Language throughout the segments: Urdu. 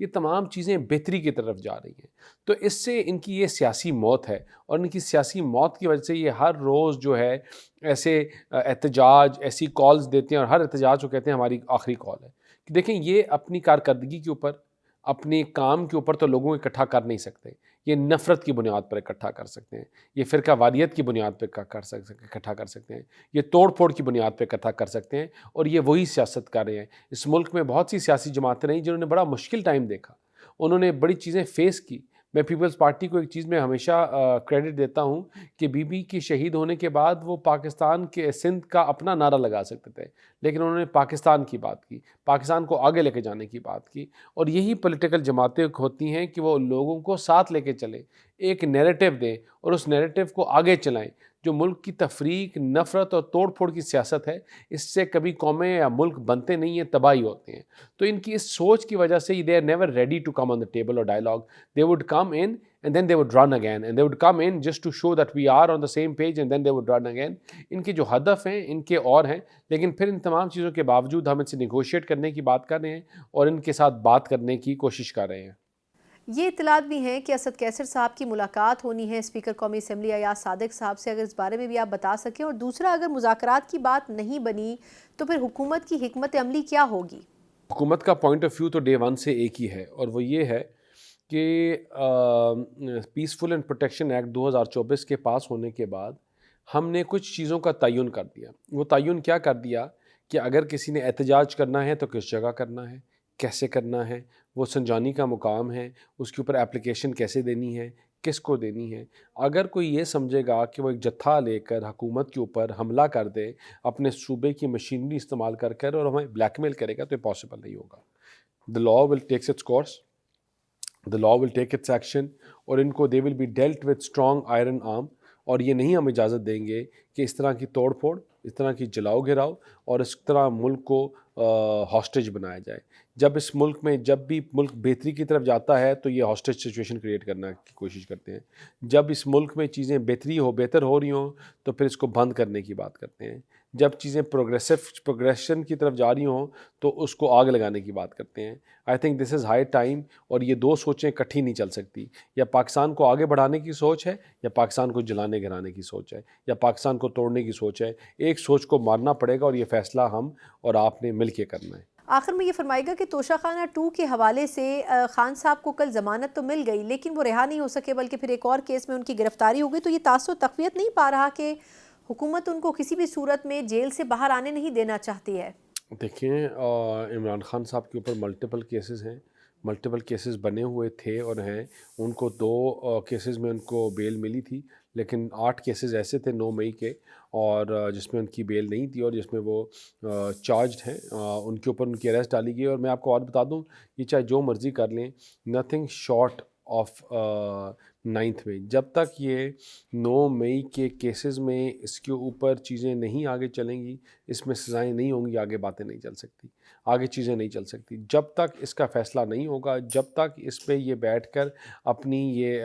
یہ تمام چیزیں بہتری کی طرف جا رہی ہیں. تو اس سے ان کی یہ سیاسی موت ہے, اور ان کی سیاسی موت کی وجہ سے یہ ہر روز جو ہے ایسے احتجاج, ایسی کالز دیتے ہیں, اور ہر احتجاج کو کہتے ہیں ہماری آخری کال ہے. کہ دیکھیں یہ اپنی کارکردگی کے اوپر, اپنے کام کے اوپر تو لوگوں کو اکٹھا کر نہیں سکتے, یہ نفرت کی بنیاد پر اکٹھا کر سکتے ہیں, یہ فرقہ واریت کی بنیاد پہ اکٹھا کر سکتے ہیں, یہ توڑ پھوڑ کی بنیاد پہ اکٹھا کر سکتے ہیں, اور یہ وہی سیاست کر رہے ہیں. اس ملک میں بہت سی سیاسی جماعتیں رہیں جنہوں نے بڑا مشکل ٹائم دیکھا, انہوں نے بڑی چیزیں فیس کی. میں پیپلز پارٹی کو ایک چیز میں ہمیشہ کریڈٹ دیتا ہوں کہ بی بی کے شہید ہونے کے بعد وہ پاکستان کے سندھ کا اپنا نعرہ لگا سکتے تھے, لیکن انہوں نے پاکستان کی بات کی, پاکستان کو آگے لے کے جانے کی بات کی. اور یہی پولیٹیکل جماعتیں ہوتی ہیں کہ وہ لوگوں کو ساتھ لے کے چلیں, ایک نیریٹو دیں اور اس نیریٹو کو آگے چلائیں. جو ملک کی تفریق, نفرت اور توڑ پھوڑ کی سیاست ہے, اس سے کبھی قومیں یا ملک بنتے نہیں ہیں, تباہی ہوتے ہیں. تو ان کی اس سوچ کی وجہ سے they are never ready to come on the table or dialogue. They would come in and then they would run again, and they would come in just to show that we are on the same page, and then they would run again. ان کے جو ہدف ہیں ان کے اور ہیں, لیکن پھر ان تمام چیزوں کے باوجود ہم ان سے نیگوشیٹ کرنے کی بات کر رہے ہیں اور ان کے ساتھ بات کرنے کی کوشش کر رہے ہیں. یہ اطلاعات بھی ہیں کہ اسد کیسر صاحب کی ملاقات ہونی ہے اسپیکر قومی اسمبلی ایاز صادق صاحب سے, اگر اس بارے میں بھی آپ بتا سکیں. اور دوسرا, اگر مذاکرات کی بات نہیں بنی تو پھر حکومت کی حکمت عملی کیا ہوگی؟ حکومت کا پوائنٹ آف ویو تو ڈے ون سے ایک ہی ہے, اور وہ یہ ہے کہ پیسفل اینڈ پروٹیکشن ایکٹ 2024 کے پاس ہونے کے بعد ہم نے کچھ چیزوں کا تعین کر دیا. وہ تعین کیا کر دیا کہ اگر کسی نے احتجاج کرنا ہے تو کس جگہ کرنا ہے, کیسے کرنا ہے, وہ سنجانی کا مقام ہے, اس کے اوپر اپلیکیشن کیسے دینی ہے, کس کو دینی ہے. اگر کوئی یہ سمجھے گا کہ وہ ایک جتھا لے کر حکومت کے اوپر حملہ کر دے اپنے صوبے کی مشینری استعمال کر اور ہمیں بلیک میل کرے گا, تو یہ پاسبل نہیں ہوگا. The law will take its course, the law will take its action, اور ان کو they will be dealt with strong iron arm. اور یہ نہیں ہم اجازت دیں گے کہ اس طرح کی توڑ پھوڑ, اس طرح کی جلاؤ گراؤ اور اس طرح ملک کو ہاسٹیج بنایا جائے. جب اس ملک میں جب بھی ملک بہتری کی طرف جاتا ہے تو یہ ہاسٹیج سچویشن کریٹ کرنے کی کوشش کرتے ہیں. جب اس ملک میں چیزیں بہتر ہو رہی ہوں تو پھر اس کو بند کرنے کی بات کرتے ہیں. جب چیزیں پروگریشن کی طرف جا رہی ہوں تو اس کو آگ لگانے کی بات کرتے ہیں. I think this is high time, اور یہ دو سوچیں اکٹھی نہیں چل سکتی. یا پاکستان کو آگے بڑھانے کی سوچ ہے, یا پاکستان کو جلانے گرانے کی سوچ ہے, یا پاکستان کو توڑنے کی سوچ ہے. ایک سوچ کو مارنا پڑے گا, اور یہ فیصلہ ہم اور آپ نے مل کے کرنا ہے. آخر میں یہ فرمائے گا کہ توشہ خانہ 2 کے حوالے سے خان صاحب کو کل ضمانت تو مل گئی, لیکن وہ رہا نہیں ہو سکے, بلکہ پھر ایک اور کیس میں ان کی گرفتاری ہو گئی. تو یہ تاثر تقویت نہیں پا رہا کہ حکومت ان کو کسی بھی صورت میں جیل سے باہر آنے نہیں دینا چاہتی ہے؟ دیکھیں, عمران خان صاحب کے اوپر ملٹیپل کیسز ہیں, ملٹیپل کیسز بنے ہوئے تھے اور ہیں. ان کو 2 کیسز میں ان کو بیل ملی تھی, لیکن 8 کیسز ایسے تھے 9 مئی کے, اور جس میں ان کی بیل نہیں تھی, اور جس میں وہ چارجڈ ہیں. ان کے اوپر ان کی اریسٹ ڈالی گئی. اور میں آپ کو اور بتا دوں, یہ چاہے جو مرضی کر لیں, نتھنگ شارٹ آف 9th میں, جب تک یہ 9 مئی کے کیسز میں اس کے اوپر چیزیں نہیں آگے چلیں گی, اس میں سزائیں نہیں ہوں گی, آگے باتیں نہیں چل سکتی, آگے چیزیں نہیں چل سکتی. جب تک اس کا فیصلہ نہیں ہوگا, جب تک اس پہ یہ بیٹھ کر اپنی یہ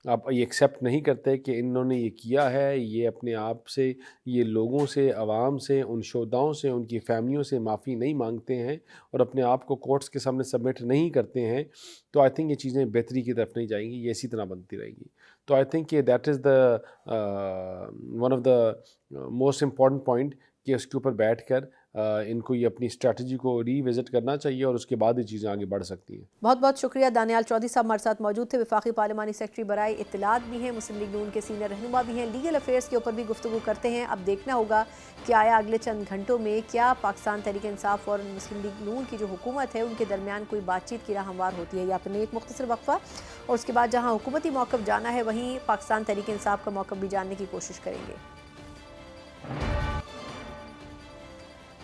ایکسیپٹ نہیں کرتے کہ انہوں نے یہ کیا ہے, یہ اپنے آپ سے, یہ لوگوں سے, عوام سے, ان شہداؤں سے, ان کی فیملیوں سے معافی نہیں مانگتے ہیں, اور اپنے آپ کو کورٹس کے سامنے سبمٹ نہیں کرتے ہیں, تو آئی تھنک یہ چیزیں بہتری کی طرف نہیں جائیں گی, یہ اسی طرح بنتی رہے گی. تو آئی تھنک کہ that is the one of the most important point, کہ اس کے اوپر بیٹھ کر ان کو یہ اپنی اسٹریٹجی کو ری وزٹ کرنا چاہیے, اور اس کے بعد یہ چیزیں آگے بڑھ سکتی ہیں. بہت بہت شکریہ. دانیال چودھری صاحب ہمارے ساتھ موجود تھے, وفاقی پارلیمانی سیکرٹری برائے اطلاعات بھی ہیں, مسلم لیگ نون کے سینئر رہنما بھی ہیں, لیگل افیئرز کے اوپر بھی گفتگو کرتے ہیں. اب دیکھنا ہوگا کہ آیا اگلے چند گھنٹوں میں کیا پاکستان تحریک انصاف اور مسلم لیگ نون کی جو حکومت ہے ان کے درمیان کوئی بات چیت کی راہ ہموار ہوتی ہے, یا پھر ایک مختصر وقفہ, اور اس کے بعد جہاں حکومتی موقف جانا ہے وہیں پاکستان تحریک انصاف کا موقف بھی جاننے کی کوشش کریں گے.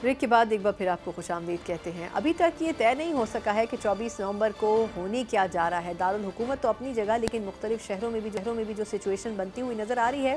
بریک کے بعد ایک بار پھر آپ کو خوش آمدید کہتے ہیں. ابھی تک یہ طے نہیں ہو سکا ہے کہ 24 نومبر کو ہونے کیا جا رہا ہے. دارالحکومت تو اپنی جگہ, لیکن مختلف شہروں میں بھی جو سچویشن بنتی ہوئی نظر آ رہی ہے,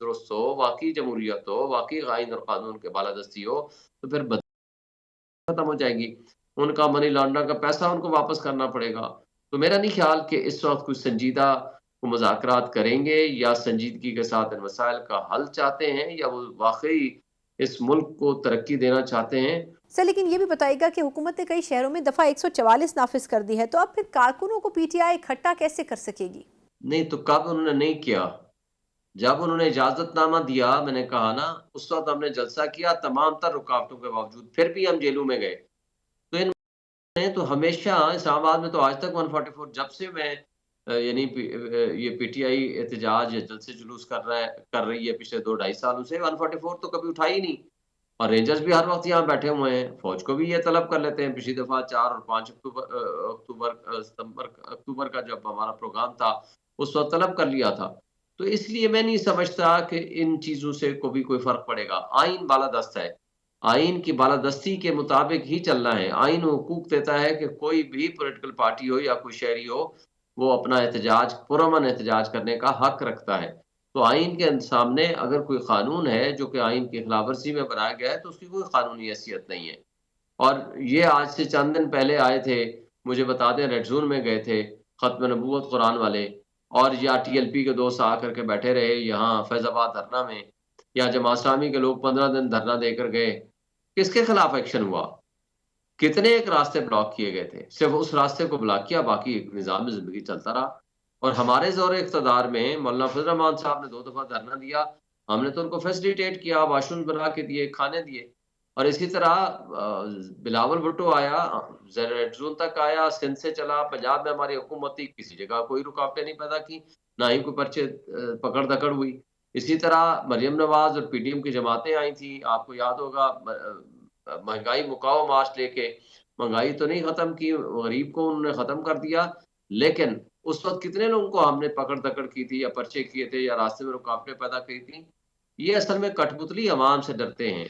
درست ہو, واقعی جمہوریت ہو, واقعی آئین اور قانون کے بالادستی ہو, تو پھر ختم ہو جائے گی. ان کا منی لانڈرنگ کا پیسہ ان کو واپس کرنا پڑے گا. تو میرا نہیں خیال کہ اس وقت کچھ سنجیدہ مذاکرات کریں گے, یا سنجیدگی کے ساتھ ان مسائل کا حل چاہتے ہیں, یا وہ واقعی اس ملک کو ترقی دینا چاہتے ہیں. سر لیکن یہ بھی بتائیے گا کہ حکومت نے کئی شہروں میں دفعہ 144 نافذ کر دی ہے, تو اب پھر کارکنوں کو پی ٹی آئی اکٹھا کیسے کر سکے گی؟ نہیں تو کب انہوں نے نہیں کیا؟ جب انہوں نے اجازت نامہ دیا, میں نے کہا نا, اس وقت ہم نے جلسہ کیا, تمام تر رکاوٹوں کے باوجود پھر بھی ہم جیلوں میں گئے. تو ان تو ہمیشہ اسلام آباد میں تو آج تک 144, جب سے میں یعنی یہ پی ٹی آئی احتجاج یا جلسے جلوس کر رہی ہے پچھلے 2-2.5 سالوں سے, 144 تو کبھی اٹھائی ہی نہیں. اور رینجرز بھی ہر وقت یہاں بیٹھے ہوئے ہیں, فوج کو بھی یہ طلب کر لیتے ہیں. پچھلی دفعہ 4 اور 5 اکتوبر کا جب ہمارا پروگرام تھا, اس وقت طلب کر لیا تھا. تو اس لیے میں نہیں سمجھتا کہ ان چیزوں سے کوئی فرق پڑے گا. آئین بالادست ہے, آئین کی بالادستی کے مطابق ہی چلنا ہے. آئین حقوق دیتا ہے کہ کوئی بھی پولیٹیکل پارٹی ہو یا کوئی شہری ہو, وہ اپنا احتجاج, پرامن احتجاج کرنے کا حق رکھتا ہے. تو آئین کے سامنے اگر کوئی قانون ہے جو کہ آئین کی خلاف ورزی میں بنایا گیا ہے, تو اس کی کوئی قانونی حیثیت نہیں ہے. اور یہ آج سے چند دن پہلے آئے تھے, مجھے بتا دیں, ریڈ زون میں گئے تھے ختم نبوت قرآن والے, اور یا ٹی ایل پی کے دوست آ کر کے بیٹھے رہے یہاں فیض آباد دھرنا میں, یا جماعت اسلامی کے لوگ 15 دن دھرنا دے کر گئے. کس کے خلاف ایکشن ہوا؟ کتنے ایک راستے بلاک کیے گئے تھے, صرف اس راستے کو بلاک کیا, باقی نظام میں زندگی چلتا رہا. اور ہمارے زور اقتدار میں مولانا فضل الرحمان صاحب نے 2 دفعہ دھرنا دیا, ہم نے تو ان کو فیسیلیٹیٹ کیا, واش روم بنا کے دیے, کھانے دیے. اور اسی طرح بلاول بھٹو آیا, ریڈ زون تک آیا, سندھ سے چلا, پنجاب میں ہماری حکومت تھی, کسی جگہ کوئی رکاوٹیں نہیں پیدا کی, نہ ہی کوئی پرچے پکڑ دکڑ ہوئی. اسی طرح مریم نواز اور پی ڈی ایم کی جماعتیں آئی تھیں, آپ کو یاد ہوگا, مہنگائی مکاؤ مارچ لے کے, مہنگائی تو نہیں ختم کی, غریب کو انہوں نے ختم کر دیا, لیکن اس وقت کتنے لوگوں کو ہم نے پکڑ دکڑ کی تھی, یا پرچے کیے تھے, یا راستے میں رکاوٹیں پیدا کی تھیں. یہ اصل میں کٹپتلی عوام سے ڈرتے ہیں.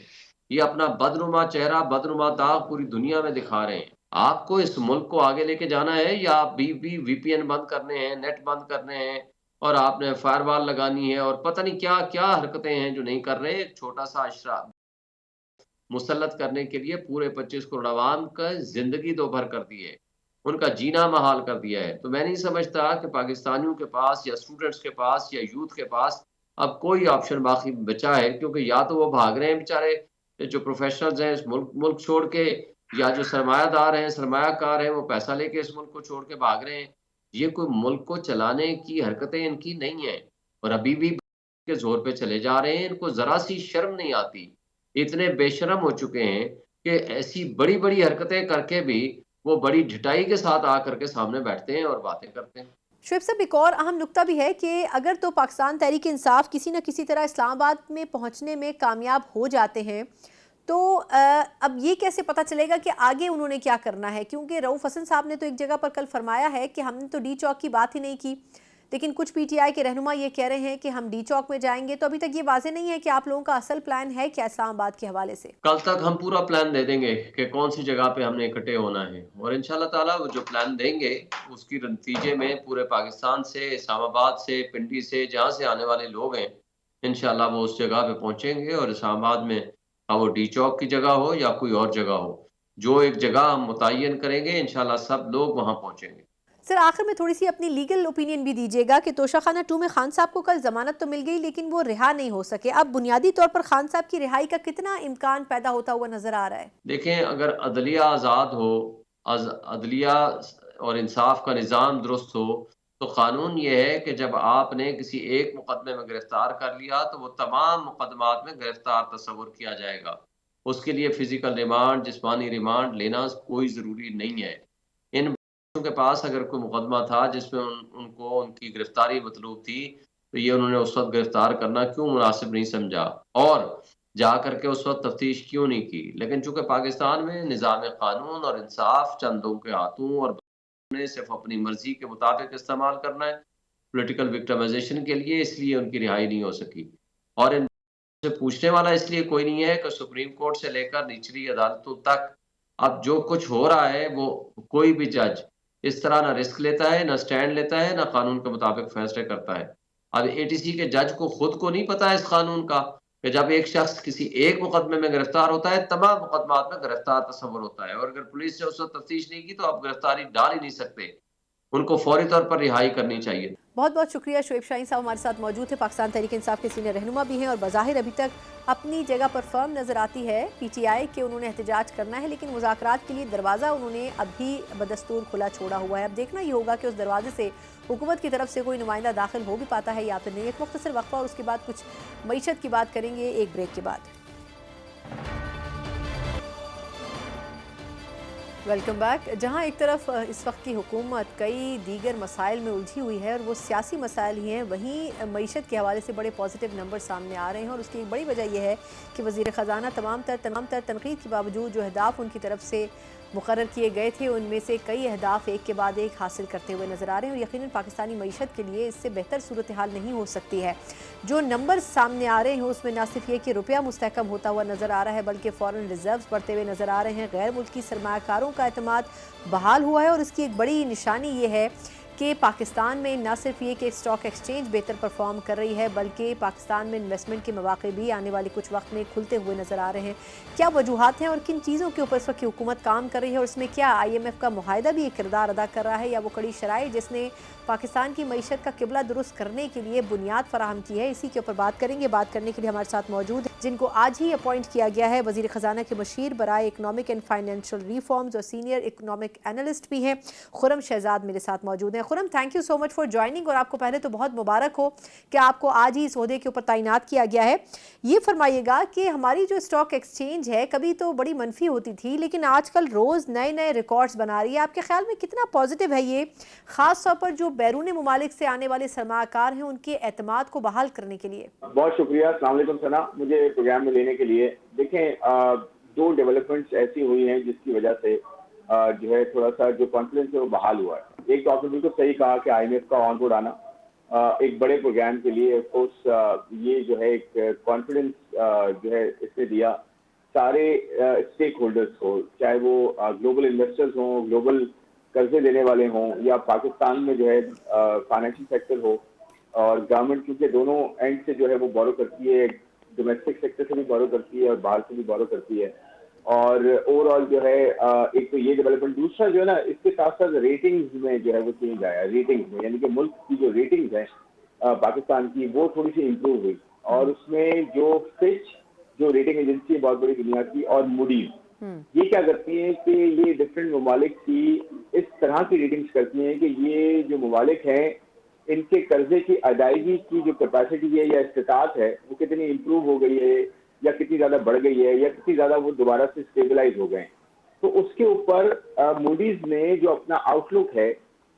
یہ اپنا بدنما چہرہ, بدنما داغ پوری دنیا میں دکھا رہے ہیں. آپ کو اس ملک کو آگے لے کے جانا ہے, یا آپ وی پی این بند کرنے ہیں, نیٹ بند کرنے ہیں, اور آپ نے فائر وال لگانی ہے, اور پتہ نہیں کیا کیا حرکتیں ہیں جو نہیں کر رہے. ایک چھوٹا سا اشرا مسلط کرنے کے لیے پورے 25 کروڑ عوام کا زندگی دوبھر کر دی ہے, ان کا جینا محال کر دیا ہے. تو میں نہیں سمجھتا کہ پاکستانیوں کے پاس, یا اسٹوڈنٹس کے پاس, یا یوتھ کے پاس اب کوئی آپشن باقی بچا ہے, کیونکہ یا تو وہ بھاگ رہے ہیں بیچارے جو پروفیشنلز ہیں اس ملک چھوڑ کے, یا جو سرمایہ دار ہیں, سرمایہ کار ہیں, وہ پیسہ لے کے اس ملک کو چھوڑ کے بھاگ رہے ہیں. یہ کوئی ملک کو چلانے کی حرکتیں ان کی نہیں ہیں, اور ابھی بھی کے زور پہ چلے جا رہے ہیں. ان کو ذرا سی شرم نہیں آتی, اتنے بے شرم ہو چکے ہیں کہ ایسی بڑی بڑی حرکتیں کر کے بھی وہ بڑی ڈھٹائی کے ساتھ آ کر کے سامنے بیٹھتے ہیں اور باتیں کرتے ہیں. شعیب صاحب, ایک اور اہم نقطہ بھی ہے کہ اگر تو پاکستان تحریک انصاف کسی نہ کسی طرح اسلام آباد میں پہنچنے میں کامیاب ہو جاتے ہیں, تو اب یہ کیسے پتہ چلے گا کہ آگے انہوں نے کیا کرنا ہے؟ کیونکہ رؤوف حسن صاحب نے تو ایک جگہ پر کل فرمایا ہے کہ ہم نے تو ڈی چوک کی بات ہی نہیں کی, لیکن کچھ پی ٹی آئی کے رہنما یہ کہہ رہے ہیں کہ ہم ڈی چوک میں جائیں گے. تو ابھی تک یہ واضح نہیں ہے کہ آپ لوگوں کا اصل پلان ہے کیا اسلام آباد کے حوالے سے. کل تک ہم پورا پلان دے دیں گے کہ کون سی جگہ پہ ہم نے اکٹھے ہونا ہے, اور انشاءاللہ تعالیٰ وہ جو پلان دیں گے اس کی نتیجے میں پورے پاکستان سے, اسلام آباد سے, پنڈی سے, جہاں سے آنے والے لوگ ہیں, انشاءاللہ وہ اس جگہ پہ پہنچیں گے. اور اسلام آباد میں وہ ڈی چوک کی جگہ ہو یا کوئی اور جگہ ہو, جو ایک جگہ ہم متعین کریں گے, انشاءاللہ سب لوگ وہاں پہنچیں گے. سر آخر میں تھوڑی سی اپنی لیگل اوپینین بھی دیجیے گا کہ توشہ خانہ 2 میں خان صاحب کو کل ضمانت تو مل گئی لیکن وہ رہا نہیں ہو سکے. اب بنیادی طور پر خان صاحب کی رہائی کا کتنا امکان پیدا ہوتا ہوا نظر آ رہا ہے؟ دیکھیں, اگر عدلیہ آزاد ہو, عدلیہ اور انصاف کا نظام درست ہو, تو قانون یہ ہے کہ جب آپ نے کسی ایک مقدمے میں گرفتار کر لیا تو وہ تمام مقدمات میں گرفتار تصور کیا جائے گا. اس کے لیے فزیکل ریمانڈ, جسمانی ریمانڈ لینا کوئی ضروری نہیں ہے. ان کے پاس اگر کوئی مقدمہ تھا جس میں ان کو ان کی گرفتاری مطلوب تھی, تو یہ انہوں نے اس وقت گرفتار کرنا کیوں مناسب نہیں سمجھا, اور جا کر کے اس وقت تفتیش کیوں نہیں کی. لیکن چونکہ پاکستان میں نظام قانون اور انصاف چندوں کے ہاتھوں اور نے صرف اپنی مرضی کے مطابق استعمال کرنا ہے پولیٹیکل وکٹمائزیشن کے لیے, اس لیے ان کی رہائی نہیں ہو سکی. اور ان سے پوچھنے والا اس لیے کوئی نہیں ہے کہ سپریم کورٹ سے لے کر نچلی عدالتوں تک اب جو کچھ ہو رہا ہے وہ کوئی بھی جج اس طرح نہ رسک لیتا ہے, نہ سٹینڈ لیتا ہے, نہ قانون کے مطابق فیصلے کرتا ہے. اب ATC کے جج کو خود کو نہیں پتا اس قانون کا کہ جب ایک شخص کسی ایک مقدمے میں گرفتار ہوتا ہے تمام مقدمات میں گرفتار تصور ہوتا ہے، اور اگر پولیس نے اس وقت تفتیش نہیں کی تو آپ گرفتاری ڈال ہی نہیں سکتے، ان کو فوری طور پر رہائی کرنی چاہیے۔ بہت بہت شکریہ شعیب شاہین صاحب ہمارے ساتھ موجود ہیں، پاکستان تحریک انصاف کے سینئر رہنما بھی ہیں اور بظاہر ابھی تک اپنی جگہ پر فرم نظر آتی ہے PTI کہ انہوں نے احتجاج کرنا ہے، لیکن مذاکرات کے لیے دروازہ انہوں نے اب بھی بدستور کھلا چھوڑا ہوا ہے۔ اب دیکھنا یہ ہوگا کہ اس دروازے سے حکومت کی طرف سے کوئی نمائندہ داخل ہو بھی پاتا ہے یا پھر نہیں۔ ایک مختصر وقفہ اور اس کے بعد کچھ معیشت کی بات کریں گے ایک بریک کے بعد۔ Welcome back. جہاں ایک طرف اس وقت کی حکومت کئی دیگر مسائل میں الجھی ہوئی ہے اور وہ سیاسی مسائل ہی ہیں، وہیں معیشت کے حوالے سے بڑے پازیٹیو نمبر سامنے آ رہے ہیں، اور اس کی ایک بڑی وجہ یہ ہے کہ وزیر خزانہ تمام تر تنقید کے باوجود جو اہداف ان کی طرف سے مقرر کیے گئے تھے ان میں سے کئی اہداف ایک کے بعد ایک حاصل کرتے ہوئے نظر آ رہے ہیں، اور یقیناً پاکستانی معیشت کے لیے اس سے بہتر صورتحال نہیں ہو سکتی ہے۔ جو نمبر سامنے آ رہے ہیں اس میں نہ صرف یہ کہ روپیہ مستحکم ہوتا ہوا نظر آ رہا ہے بلکہ فارن ریزروز بڑھتے ہوئے نظر آ رہے ہیں، غیر ملکی سرمایہ کاروں کا اعتماد بحال ہوا ہے، اور اس کی ایک بڑی نشانی یہ ہے کہ پاکستان میں نہ صرف یہ کہ اسٹاک ایکسچینج بہتر پرفارم کر رہی ہے بلکہ پاکستان میں انویسٹمنٹ کے مواقع بھی آنے والے کچھ وقت میں کھلتے ہوئے نظر آ رہے ہیں۔ کیا وجوہات ہیں اور کن چیزوں کے اوپر اس وقت کی حکومت کام کر رہی ہے، اور اس میں کیا IMF کا معاہدہ بھی ایک کردار ادا کر رہا ہے، یا وہ کڑی شرائط جس نے پاکستان کی معیشت کا قبلہ درست کرنے کے لیے بنیاد فراہم کی ہے، اسی کے اوپر بات کریں گے۔ بات کرنے کے لیے ہمارے ساتھ موجود ہیں جن کو آج ہی اپوائنٹ کیا گیا ہے، وزیر خزانہ کے مشیر برائے اکنامک اینڈ فائنینشیل ریفارمز اور سینئر اکنامک اینالسٹ بھی ہیں، خرم شہزاد میرے ساتھ موجود ہیں۔ Khurram, thank you so much for joining, اور آپ کو پہلے تو بہت مبارک ہو کہ آپ کو آج ہی اس عہدے کے اوپر تعینات کیا گیا ہے۔ یہ فرمائیے گا کہ ہماری جو اسٹاک ایکسچینج ہے کبھی تو بڑی منفی ہوتی تھی لیکن آج کل روز نئے نئے ریکارڈز بنا رہی ہے، آپ کے خیال میں کتنا پازیٹیو ہے یہ، خاص طور پر جو بیرون ممالک سے آنے والے سرمایہ کار ہیں ان کے اعتماد کو بحال کرنے کے لیے؟ بہت شکریہ، السلام علیکم ثنا، مجھے پروگرام میں لینے کے لیے۔ دیکھیں، دو ڈیولپمنٹس ایسی ہوئی ہیں جس کی وجہ سے جو ہے تھوڑا سا جو کانفیڈنس ہے وہ بحال ہوا ہے۔ ایک تو آپ نے بالکل صحیح کہا کہ IMF کا آن بورڈ آنا ایک بڑے پروگرام کے لیے، آف کورس یہ جو ہے ایک کانفیڈنس جو ہے اس نے دیا سارے اسٹیک ہولڈرز کو، چاہے وہ گلوبل انویسٹرز ہوں، گلوبل قرضے دینے والے ہوں، یا پاکستان میں جو ہے فائنینشیل سیکٹر ہو، اور گورنمنٹ کیونکہ دونوں اینڈ سے جو ہے وہ بورو کرتی ہے، ڈومیسٹک سیکٹر سے بھی بورو کرتی ہے اور باہر سے بھی بورو کرتی ہے، اور اوور آل جو ہے ایک تو یہ ڈیولپمنٹ، دوسرا جو ہے نا اس کے ساتھ ساتھ ریٹنگز میں جو ہے وہ چینج آیا، ریٹنگز میں، یعنی کہ ملک کی جو ریٹنگز ہیں پاکستان کی وہ تھوڑی سی امپروو ہوئی، اور اس میں جو فچ جو ریٹنگ ایجنسی ہے بہت بڑی دنیا کی، اور موڈیز، یہ کیا کرتی ہیں کہ یہ ڈفرینٹ ممالک کی اس طرح کی ریٹنگز کرتی ہیں کہ یہ جو ممالک ہیں ان کے قرضے کی ادائیگی کی جو کیپیسٹی ہے یا استطاعت ہے وہ کتنی امپروو ہو گئی ہے، یا کتنی زیادہ بڑھ گئی ہے، یا کتنی زیادہ وہ دوبارہ سے اسٹیبلائز ہو گئے ہیں۔ تو اس کے اوپر موڈیز نے جو اپنا آؤٹ لک ہے،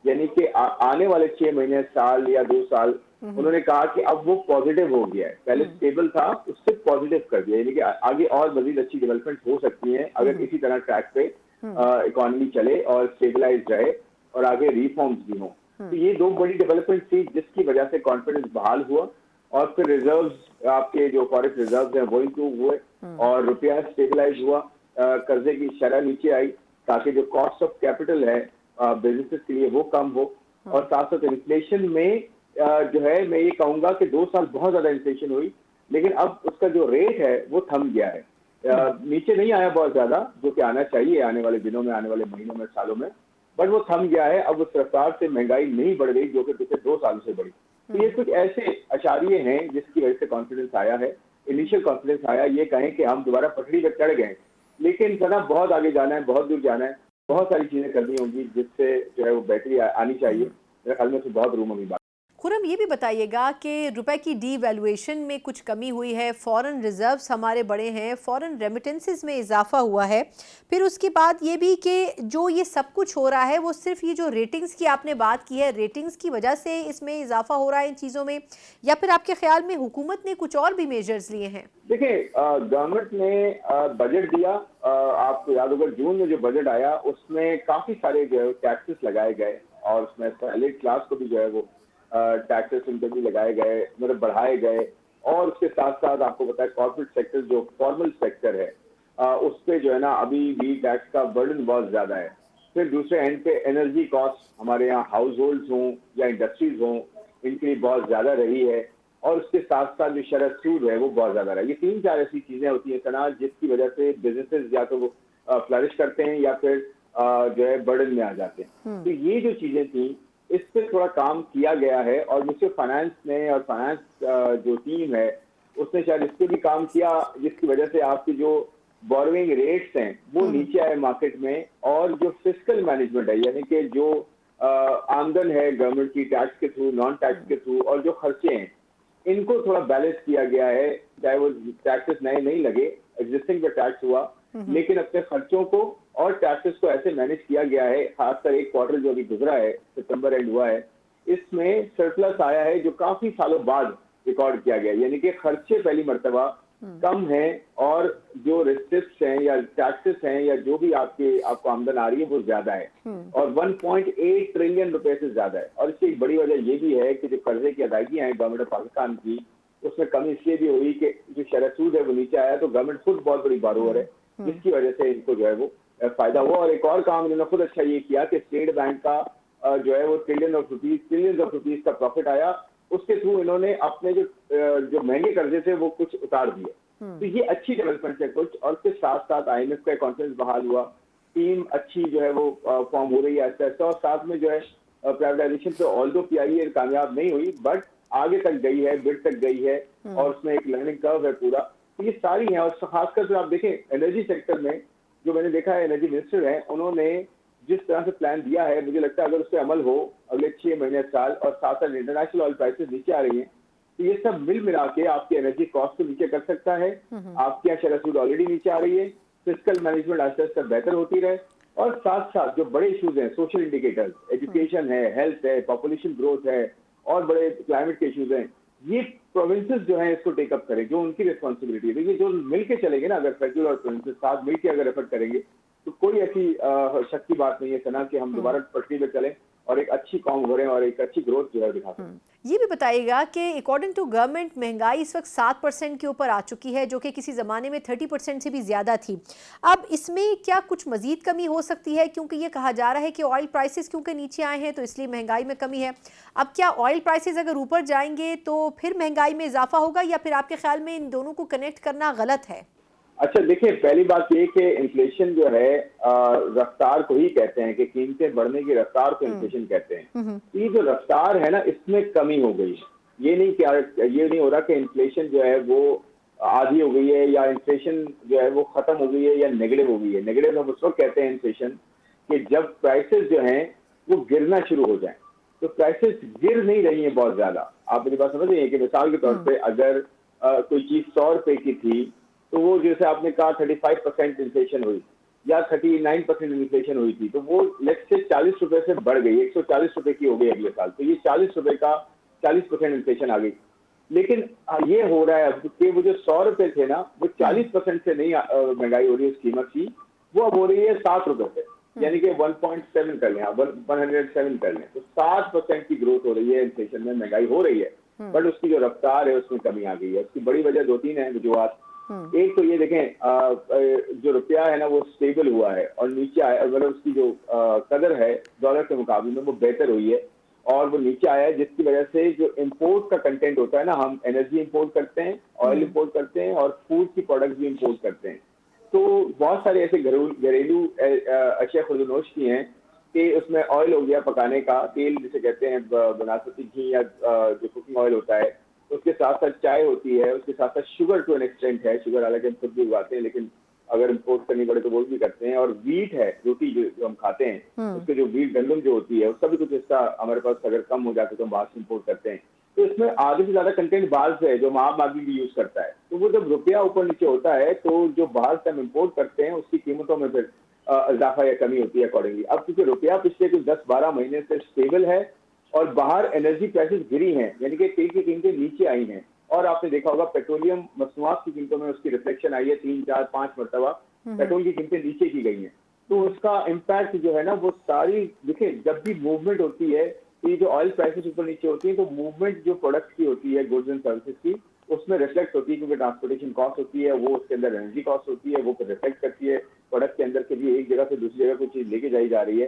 یعنی کہ آنے والے 6 مہینے، سال یا 2 سال، انہوں نے کہا کہ اب وہ پازیٹیو ہو گیا ہے، پہلے اسٹیبل تھا اس سے پازیٹیو کر دیا، یعنی کہ آگے اور مزید اچھی ڈیولپمنٹ ہو سکتی ہیں اگر اسی طرح ٹریک پہ اکانومی چلے اور اسٹیبلائز رہے اور آگے ریفارمز بھی ہوں۔ تو یہ دو بڑی ڈیولپمنٹ تھی جس کی وجہ سے کانفیڈنس بحال ہوا، اور پھر ریزروز، آپ کے جو فارکس ریزروز ہیں وہ امپروو ہوئے، اور روپیہ اسٹیبلائز ہوا، قرضے کی شرح نیچے آئی تاکہ جو کاسٹ آف کیپٹل ہے بزنسز کے لیے وہ کم ہو، اور ساتھ ساتھ انفلیشن میں جو ہے میں یہ کہوں گا کہ 2 سال بہت زیادہ انفلیشن ہوئی، لیکن اب اس کا جو ریٹ ہے وہ تھم گیا ہے، نیچے نہیں آیا بہت زیادہ جو کہ آنا چاہیے آنے والے دنوں میں، آنے والے مہینوں میں، سالوں میں، بٹ وہ تھم گیا ہے۔ اب اس رفتار سے مہنگائی نہیں بڑھ رہی جو کہ پچھلے 2 سال سے بڑھی۔ تو یہ کچھ ایسے اشاریے ہیں جس کی وجہ سے کانفیڈنس آیا ہے، انیشیل کانفیڈنس آیا، یہ کہیں کہ ہم دوبارہ پٹڑی پہ چڑھ گئے، لیکن سنا بہت آگے جانا ہے، بہت دور جانا ہے، بہت ساری چیزیں کرنی ہوں گی جس سے جو ہے وہ بہتری آنی چاہیے، میرے خیال میں سے بہت روم ابھی بات۔ خرم، یہ بھی بتائیے گا کہ روپے کی ڈی ویلویشن میں کچھ کمی ہوئی ہے، فورن ریزروز ہمارے بڑے ہیں، فورن ریمیٹنسز میں اضافہ ہوا ہے، پھر اس کے بعد یہ بھی کہ جو یہ سب کچھ ہو رہا ہے وہ صرف یہ جو ریٹنگز کی آپ نے بات کی ہے، ریٹنگز کی وجہ سے اس میں اضافہ ہو رہا ہے ان چیزوں میں، یا پھر آپ کے خیال میں حکومت نے کچھ اور بھی میجرز لیے ہیں؟ دیکھیں، گورنمنٹ نے بجٹ دیا، آپ کو یاد ہوگا جون میں جو بجٹ آیا اس میں کافی سارے جو ہے ٹیکسز لگائے گئے، اور اس میں سیلیڈ کلاس کو بھی جو ہے وہ ٹیکسز ان پہ بھی لگائے گئے، مطلب بڑھائے گئے، اور اس کے ساتھ ساتھ آپ کو پتا ہے کارپوریٹ سیکٹر جو فارمل سیکٹر ہے اس پہ جو ہے نا ابھی بھی ٹیکس کا برڈن بہت زیادہ ہے۔ پھر دوسرے اینڈ پہ انرجی کاسٹ، ہمارے یہاں ہاؤس ہولڈز ہوں یا انڈسٹریز ہوں ان کے لیے بہت زیادہ رہی ہے، اور اس کے ساتھ ساتھ جو شرح سود ہے وہ بہت زیادہ رہا ہے. یہ 3-4 ایسی چیزیں ہوتی ہیں سنا جس کی وجہ سے بزنسز یا تو وہ فلرش کرتے ہیں یا پھر جو ہے برڈن میں آ جاتے ہیں. تو یہ جو چیزیں تھیں اس پہ تھوڑا کام کیا گیا ہے، اور مجھ سے فائنانس نے اور فائنانس جو ٹیم ہے اس نے شاید اس پہ بھی کام کیا، جس کی وجہ سے آپ کی جو بوروئنگ ریٹس ہیں وہ نیچے آئے مارکیٹ میں، اور جو فسکل مینجمنٹ ہے یعنی کہ جو آمدن ہے گورنمنٹ کی ٹیکس کے تھرو، نان ٹیکس کے تھرو، اور جو خرچے ہیں ان کو تھوڑا بیلنس کیا گیا ہے. چاہے وہ ٹیکسز نئے نہیں لگے، ایگزسٹنگ پہ ٹیکس ہوا، لیکن اپنے خرچوں کو اور ٹیکسز کو ایسے مینج کیا گیا ہے. خاص کر ایک کوارٹر جو ابھی گزرا ہے، ستمبر اینڈ ہوا ہے، اس میں سرپلس آیا ہے جو کافی سالوں بعد ریکارڈ کیا گیا، یعنی کہ خرچے پہلی مرتبہ کم ہیں، اور جو ریسپٹس ہیں یا ٹیکسز ہیں یا جو بھی آپ کو آمدن آ رہی ہے وہ زیادہ ہے، اور 1.8 ٹریلین روپے سے زیادہ ہے. اور اس کی ایک بڑی وجہ یہ بھی ہے کہ جو قرضے کی ادائیگیاں ہیں گورنمنٹ آف پاکستان کی، اس میں کمی اس لیے بھی ہوئی کہ جو شرح سود ہے وہ نیچے آیا، تو گورنمنٹ خود بہت بڑی بارور ہے، جس کی وجہ سے ان کو جو ہے وہ فائدہ ہوا. اور ایک اور کام انہوں نے خود اچھا یہ کیا کہ اسٹیٹ بینک کا جو ہے وہ ٹریلین آف روپیز کا پروفٹ آیا، اس کے تھرو انہوں نے اپنے جو مہنگے قرضے تھے وہ کچھ اتار دیے. تو یہ اچھی ڈیولپمنٹ ہے کچھ. اور اس کے ساتھ ساتھ آئی ایم ایف کا کانفرنس بحال ہوا، ٹیم اچھی جو ہے وہ فارم ہو رہی ہے ایسا ایسا، اور ساتھ میں جو ہے پرائیویٹائزیشن پہ آلدو پی آئی اے کامیاب نہیں ہوئی بٹ آگے تک گئی ہے، بڈ تک گئی ہے، اور اس میں ایک لرننگ کرو ہے پورا. تو یہ ساری ہیں. اور خاص کر آپ دیکھیں انرجی سیکٹر میں جو میں نے دیکھا ہے، انرجی منسٹر ہیں، انہوں نے جس طرح سے پلان دیا ہے، مجھے لگتا ہے اگر اس پہ عمل ہو اگلے 6 مہینے سال، اور ساتھ ساتھ انٹرنیشنل آئل پرائسز نیچے آ رہی ہیں، تو یہ سب مل ملا کے آپ کی انرجی کاسٹ کو نیچے کر سکتا ہے. آپ کی یہاں شرح سود آلریڈی نیچے آ رہی ہے، فسکل مینجمنٹ آہستہ آہستہ بہتر ہوتی رہے، اور ساتھ ساتھ جو بڑے ایشوز ہیں، سوشل انڈیکیٹرز، ایجوکیشن ہے، ہیلتھ ہے، پاپولیشن گروتھ ہے، اور بڑے کلائمیٹ کے ایشوز ہیں، یہ پروونسز جو ہیں اس کو ٹیک اپ کریں، جو ان کی ریسپانسبلٹی ہے. دیکھیے جو مل کے چلیں گے نا، اگر فیڈرل اور پروونسز ساتھ مل کے اگر ایفرٹ کریں گے تو کوئی ایسی شک کی بات نہیں ہے سنا کہ ہم دوبارہ پٹری پہ چلیں اور ایک اچھی قوم ہو رہے ہیں اور ایک اچھی گروتھ جو ہے دکھا سکتے ہیں. یہ بھی بتائیے گا کہ اکارڈنگ ٹو گورنمنٹ مہنگائی اس وقت 7% کے اوپر آ چکی ہے، جو کہ کسی زمانے میں 30% سے بھی زیادہ تھی. اب اس میں کیا کچھ مزید کمی ہو سکتی ہے؟ کیونکہ یہ کہا جا رہا ہے کہ آئل پرائسز کیونکہ نیچے آئے ہیں تو اس لیے مہنگائی میں کمی ہے. اب کیا آئل پرائسز اگر اوپر جائیں گے تو پھر مہنگائی میں اضافہ ہوگا، یا پھر آپ کے خیال میں ان دونوں کو کنیکٹ کرنا غلط ہے؟ اچھا دیکھیں، پہلی بات یہ کہ انفلیشن جو ہے رفتار کو ہی کہتے ہیں، کہ قیمتیں بڑھنے کی رفتار کو انفلیشن کہتے ہیں. یہ جو رفتار ہے نا اس میں کمی ہو گئی. یہ نہیں ہو رہا کہ انفلیشن جو ہے وہ آدھی ہو گئی ہے، یا انفلیشن جو ہے وہ ختم ہو گئی ہے، یا نیگیٹو ہو گئی ہے. نیگیٹو ہم اس وقت کہتے ہیں انفلیشن کہ جب پرائسز جو ہیں وہ گرنا شروع ہو جائیں. تو پرائسز گر نہیں رہی ہیں بہت زیادہ. آپ میری بات سمجھ رہے ہیں کہ مثال کے طور پہ اگر کوئی چیز 100 روپے کی تھی تو وہ جیسے آپ نے کہا 35% انفلیشن ہوئی یا 39% انفلیشن ہوئی تھی، تو وہ لیٹس سے 40 روپے سے بڑھ گئی، 140 روپے کی ہو گئی اگلے سال. تو یہ 40 روپے کا 40% انفلیشن آ گئی. لیکن یہ ہو رہا ہے اب کہ وہ جو 100 روپے تھے نا، وہ 40% سے نہیں مہنگائی ہو رہی ہے اس قیمت کی، وہ اب ہو رہی ہے 7 روپے سے، یعنی کہ 1.7 کر لیں، 107 کر لیں. تو 7% کی گروتھ ہو رہی ہے انفلیشن میں، مہنگائی ہو رہی ہے، بٹ اس کی جو رفتار ہے اس میں کمی آ گئی ہے. اس کی بڑی وجہ 2-3 ہیں وجوہات. ایک تو یہ دیکھیں جو روپیہ ہے نا وہ اسٹیبل ہوا ہے اور نیچے آیا، مطلب اس کی جو قدر ہے ڈالر کے مقابلے میں وہ بہتر ہوئی ہے اور وہ نیچے آیا ہے، جس کی وجہ سے جو امپورٹ کا کنٹینٹ ہوتا ہے نا، ہم انرجی امپورٹ کرتے ہیں، آئل امپورٹ کرتے ہیں، اور فوڈ کی پروڈکٹس بھی امپورٹ کرتے ہیں. تو بہت سارے ایسے گھریلو اشیاء خرد و نوش کی ہیں کہ اس میں آئل ہو گیا پکانے کا، تیل جسے کہتے ہیں بناسپتی گھی یا جو کوکنگ آئل ہوتا ہے، اس کے ساتھ ساتھ چائے ہوتی ہے، اس کے ساتھ ساتھ شوگر ٹو این ایکسٹینٹ ہے. شوگر حالانکہ ہم خود بھی اگاتے ہیں لیکن اگر امپورٹ کرنی پڑے تو وہ بھی کرتے ہیں. اور ویٹ ہے، روٹی جو ہم کھاتے ہیں اس کے جو ویٹ گندم جو ہوتی ہے اس کا بھی کچھ حصہ ہمارے پاس اگر کم ہو جاتا ہے تو ہم باہر سے امپورٹ کرتے ہیں. تو اس میں آدھے سے زیادہ کنٹینٹ باہر سے ہے جو عام آدمی بھی یوز کرتا ہے. تو وہ جب روپیہ اوپر نیچے ہوتا ہے تو جو باہر سے ہم امپورٹ کرتے ہیں اس کی قیمتوں میں پھر اضافہ یا کمی ہوتی ہے اکارڈنگلی. اب کیونکہ روپیہ پچھلے کچھ 10-12 مہینے سے اسٹیبل ہے اور باہر انرجی پرائسز گری ہیں، یعنی کہ تیل کی قیمتیں نیچے آئی ہیں، اور آپ نے دیکھا ہوگا پیٹرولیم مصنوعات کی قیمتوں میں اس کی ریفلیکشن آئی ہے، 3-4-5 مرتبہ پیٹرول کی قیمتیں نیچے کی گئی ہیں. تو اس کا امپیکٹ جو ہے نا وہ ساری دیکھیں، جب بھی موومنٹ ہوتی ہے، یہ جو آئل پرائسز اوپر نیچے ہوتی ہیں تو موومنٹ جو پروڈکٹس کی ہوتی ہے، گڈز اینڈ سروسز کی، اس میں ریفلیکٹ ہوتی ہے، کیونکہ ٹرانسپورٹیشن کاسٹ ہوتی ہے، وہ اس کے اندر انرجی کاسٹ ہوتی ہے، وہ ریفلیکٹ کرتی ہے پروڈکٹ کے اندر کہ بھی ایک جگہ سے دوسری جگہ کوئی چیز لے کے جائی جا رہی ہے